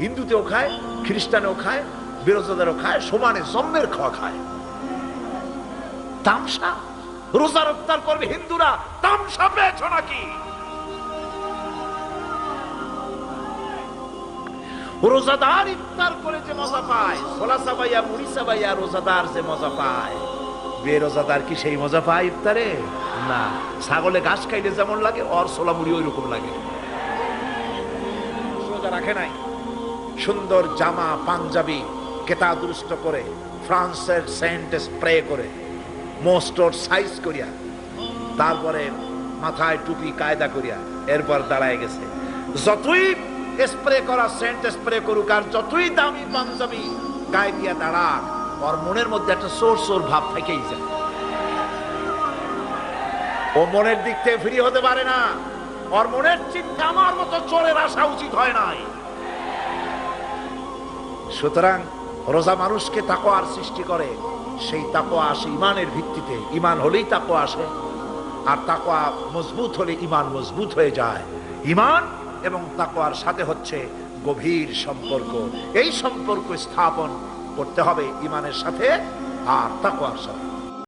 হিন্দুতেও খায়, খ্রিস্টানেও খায়, বিরোধীদেরও খায়, সমানে জন্মের খাওয়া খায়। তামসা রোজার ইফতার করবে হিন্দুরা, তামসা পেয়েছ নাকি? রোজাদার ইফতার করে যে মজা পায়, ছোলা চাবাইয়া মুড়ি চাবাইয়া রোজাদার যে মজা পায়, বেরোজাদার কি সেই মজা পায় ইফতারে? না। ছাগলে ঘাস খাইলে যেমন লাগে, ওর ছোলা মুড়ি ওই রকম লাগে। রোজা রাখে নাই, সুন্দর জামা পাঞ্জাবি কেতা দুরুস্ত করে, ফ্রান্সের সেন্ট স্প্রে করে, মোস্টর সাইজ করিয়া, তারপরে মাথায় টুপি কায়দা করিয়া এরপর দাঁড়ায় গেছে। যতই স্প্রে করা সেন্ট স্প্রে করুক আর যতই দামি পাঞ্জাবি গায়ে দিয়া দাঁড়াক, ওর মনের মধ্যে একটা সোর সোর ভাব থেকেই যায়। ও মনের দিক থেকে ফ্রি হতে পারে না। ওর মনের চিন্তা আমার মতো চোরের আসা উচিত হয় নাই। সুতরাং রোজা মানুষকে তাকওয়ার সৃষ্টি করে। সেই তাকওয়া আসে ইমানের ভিত্তিতে। ইমান হলেই তাকওয়া আসে, আর তাকওয়া মজবুত হলে ইমান মজবুত হয়ে যায়। ইমান এবং তাকওয়ার সাথে হচ্ছে গভীর সম্পর্ক। এই সম্পর্ক স্থাপন করতে হবে ইমানের সাথে আর তাকওয়ার সাথে।